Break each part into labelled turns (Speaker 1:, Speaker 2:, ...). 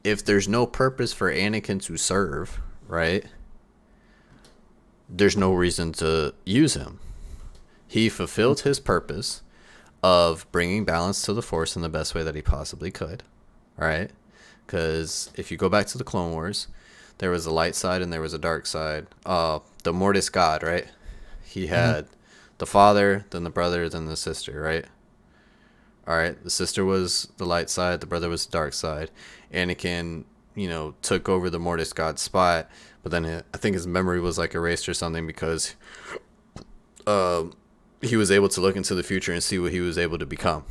Speaker 1: if there's no purpose for Anakin to serve, right? There's no reason to use him. He fulfilled his purpose of bringing balance to the Force in the best way that he possibly could, right? Because if you go back to the Clone Wars, there was a light side and there was a dark side. The Mortis God, right? He had the father, then the brother, then the sister, right? All right, the sister was the light side, the brother was the dark side. Anakin, took over the Mortis God spot, but then I think his memory was like erased or something because he was able to look into the future and see what he was able to become.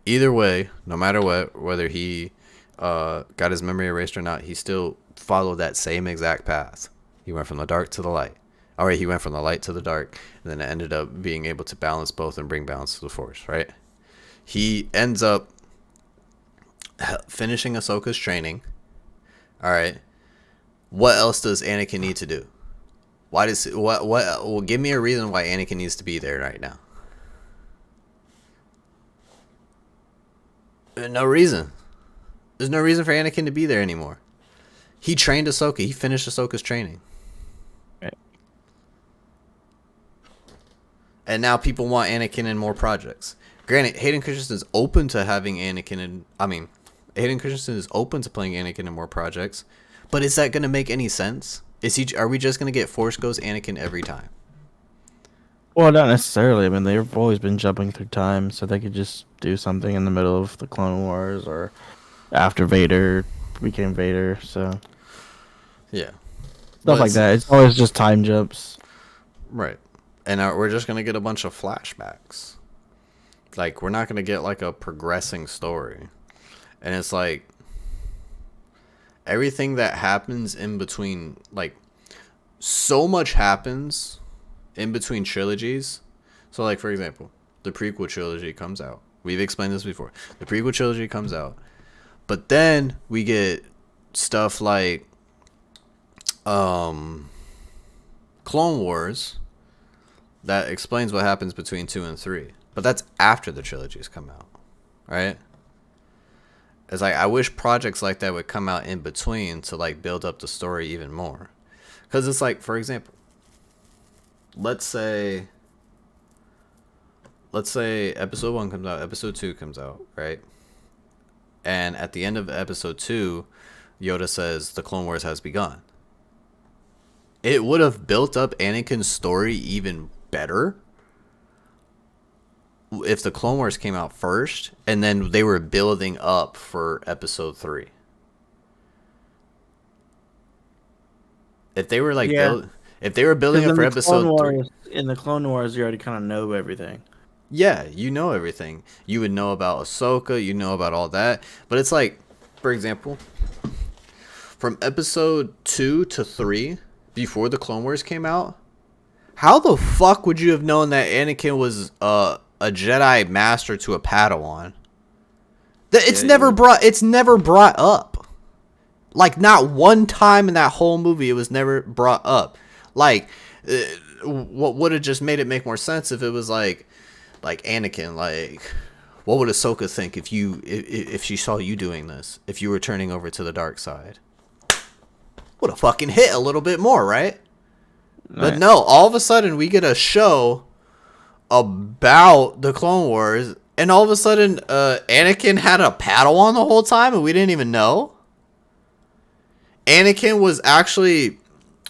Speaker 1: Either way, no matter what, whether he got his memory erased or not, he still followed that same exact path. He went from the dark to the light. All right, he went from the light to the dark, and then it ended up being able to balance both and bring balance to the Force, right? He ends up finishing Ahsoka's training. All right. What else does Anakin need to do? Well, give me a reason why Anakin needs to be there right now. No reason. There's no reason for Anakin to be there anymore. He trained Ahsoka. He finished Ahsoka's training.
Speaker 2: Right.
Speaker 1: And now people want Anakin in more projects. Granted, Hayden Christensen is open to having Anakin in... Hayden Christensen is open to playing Anakin in more projects. But is that going to make any sense? Are we just going to get Force Ghost Anakin every time?
Speaker 2: Well, not necessarily. I mean, they've always been jumping through time, so they could just do something in the middle of the Clone Wars or after Vader became Vader. So
Speaker 1: yeah,
Speaker 2: stuff like that. It's always just time jumps,
Speaker 1: right? And we're just going to get a bunch of flashbacks. Like, we're not going to get like a progressing story, and it's like everything that happens in between, like, so much happens in between trilogies. So, like, for example, the prequel trilogy comes out. We've explained this before. The prequel trilogy comes out. But then we get stuff like Clone Wars that explains what happens between 2 and 3. But that's after the trilogies come out, right? It's like, I wish projects like that would come out in between to, like, build up the story even more. Because it's like, for example, let's say episode 1 comes out, episode 2 comes out, right? And at the end of episode 2, Yoda says the Clone Wars has begun. It would have built up Anakin's story even better if the Clone Wars came out first and then they were building up for episode 3. If they were like if they were building up for episode 3,
Speaker 2: in the Clone Wars, you already kind of know everything.
Speaker 1: Yeah, you know everything. You would know about Ahsoka, you know about all that. But it's like, for example, from episode 2 to 3, before the Clone Wars came out, how the fuck would you have known that Anakin was a Jedi master to a Padawan? It's never brought up. Like, not one time in that whole movie it was never brought up. Like, what would have just made it make more sense if it was like Anakin, like, what would Ahsoka think if she saw you doing this, if you were turning over to the dark side? Would have fucking hit a little bit more, right? But no, all of a sudden we get a show about the Clone Wars, and all of a sudden Anakin had a Padawan the whole time and we didn't even know. Anakin was actually,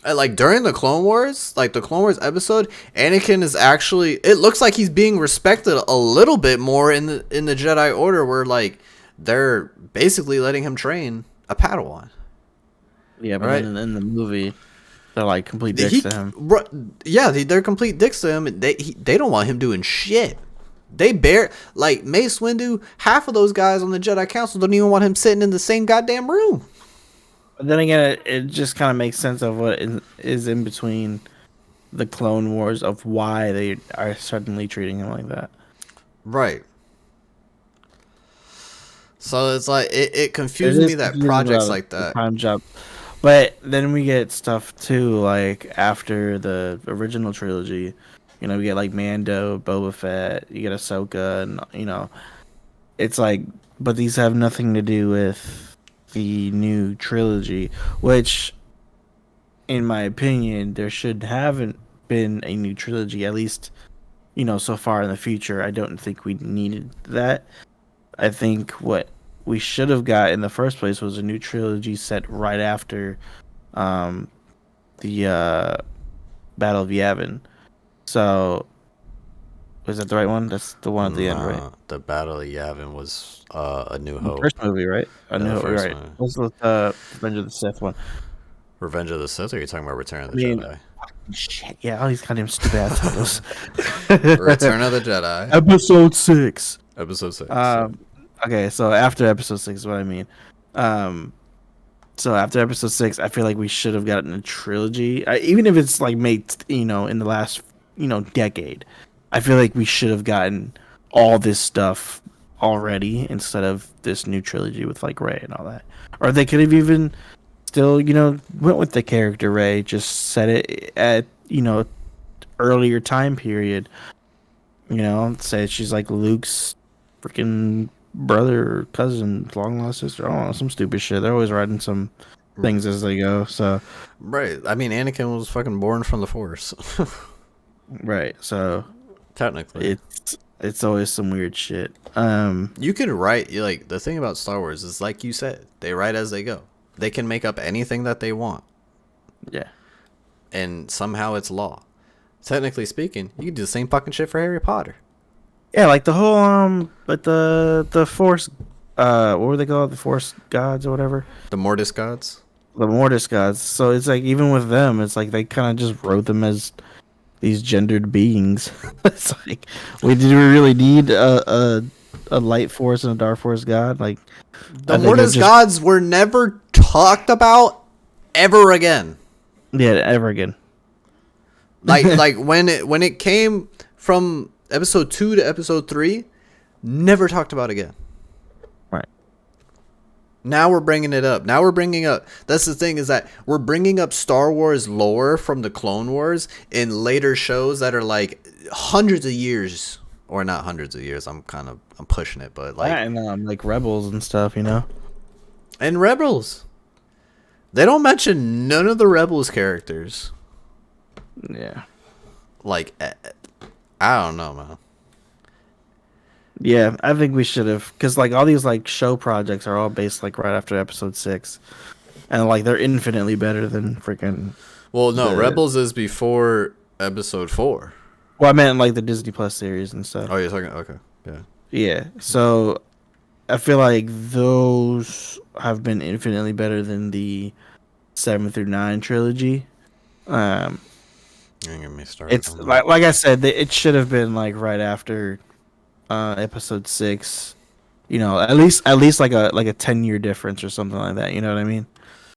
Speaker 1: like, during the Clone Wars, like the Clone Wars episode, Anakin is actually, it looks like he's being respected a little bit more in the Jedi Order, where, like, they're basically letting him train a Padawan.
Speaker 2: Yeah, but right? in the movie, they're like complete dicks to him.
Speaker 1: Yeah, they're complete dicks to him. They don't want him doing shit. They like Mace Windu, half of those guys on the Jedi Council don't even want him sitting in the same goddamn room.
Speaker 2: But then again, it just kind of makes sense of what is in between the Clone Wars, of why they are suddenly treating him like that.
Speaker 1: Right. So it's like, it confused me that projects like that.
Speaker 2: Time jump. But then we get stuff too, like after the original trilogy, we get like Mando, Boba Fett, you get Ahsoka, and it's like, but these have nothing to do with the new trilogy, which, in my opinion, there should haven't been a new trilogy, at least, so far in the future. I don't think we needed that. I think what we should have got in the first place was a new trilogy set right after um, the Battle of Yavin. So, was that the right one? That's the one at the end, right?
Speaker 1: Nah, the Battle of Yavin was A New
Speaker 2: The
Speaker 1: Hope.
Speaker 2: first movie, right? I
Speaker 1: Yeah, the
Speaker 2: know,
Speaker 1: first
Speaker 2: right?
Speaker 1: one.
Speaker 2: What's the Revenge of the Sith one?
Speaker 1: Revenge of the Sith, or are you talking about Return of
Speaker 2: I
Speaker 1: the
Speaker 2: mean,
Speaker 1: Jedi?
Speaker 2: shit, yeah, all these goddamn stupid ass titles.
Speaker 1: Return of the Jedi,
Speaker 2: Episode 6.
Speaker 1: Episode 6. Yeah.
Speaker 2: Um, okay, so after episode 6 is what I mean. Um, so after episode 6, I feel like we should have gotten a trilogy, even if it's like made, in the last, decade. I feel like we should have gotten all this stuff already instead of this new trilogy with like Rey and all that. Or they could have even still, went with the character Rey, just set it at, earlier time period. Say she's like Luke's freaking brother or cousin, long lost sister. I don't know, some stupid shit. They're always writing some things as they go. So
Speaker 1: Right. I mean, Anakin was fucking born from the Force.
Speaker 2: right. So
Speaker 1: Technically.
Speaker 2: it's always some weird shit.
Speaker 1: You could write, like, the thing about Star Wars is, like you said, they write as they go. They can make up anything that they want.
Speaker 2: Yeah.
Speaker 1: And somehow it's law. Technically speaking, you can do the same fucking shit for Harry Potter.
Speaker 2: Yeah, like the whole but the Force what were they called? The Force gods or whatever?
Speaker 1: The Mortis gods.
Speaker 2: The Mortis gods. So it's like even with them, it's like they kind of just wrote them as these gendered beings. It's like, did we really need a light force and a dark force god? Like,
Speaker 1: The Mortis gods were never talked about ever again.
Speaker 2: Yeah, ever again.
Speaker 1: Like when it came from episode 2 to episode 3, never talked about again.
Speaker 2: Right.
Speaker 1: Now we're bringing it up. That's the thing, is that we're bringing up Star Wars lore from the Clone Wars in later shows that are like hundreds of years, or not hundreds of years. I'm pushing it, but like,
Speaker 2: and like Rebels and stuff,
Speaker 1: and Rebels. They don't mention none of the Rebels characters.
Speaker 2: Yeah.
Speaker 1: Like, I don't know, man.
Speaker 2: Yeah, I think we should have, because like all these like show projects are all based like right after episode 6, and like they're infinitely better than freaking.
Speaker 1: Well, no, Rebels is before episode 4.
Speaker 2: Well, I meant like the Disney Plus series and stuff.
Speaker 1: Oh, you're talking, okay, yeah.
Speaker 2: Yeah, so I feel like those have been infinitely better than the 7 through 9 trilogy.
Speaker 1: Don't get me started.
Speaker 2: It's like I said, it should have been like right after episode 6. At least like a 10-year difference or something like that. You know what I mean?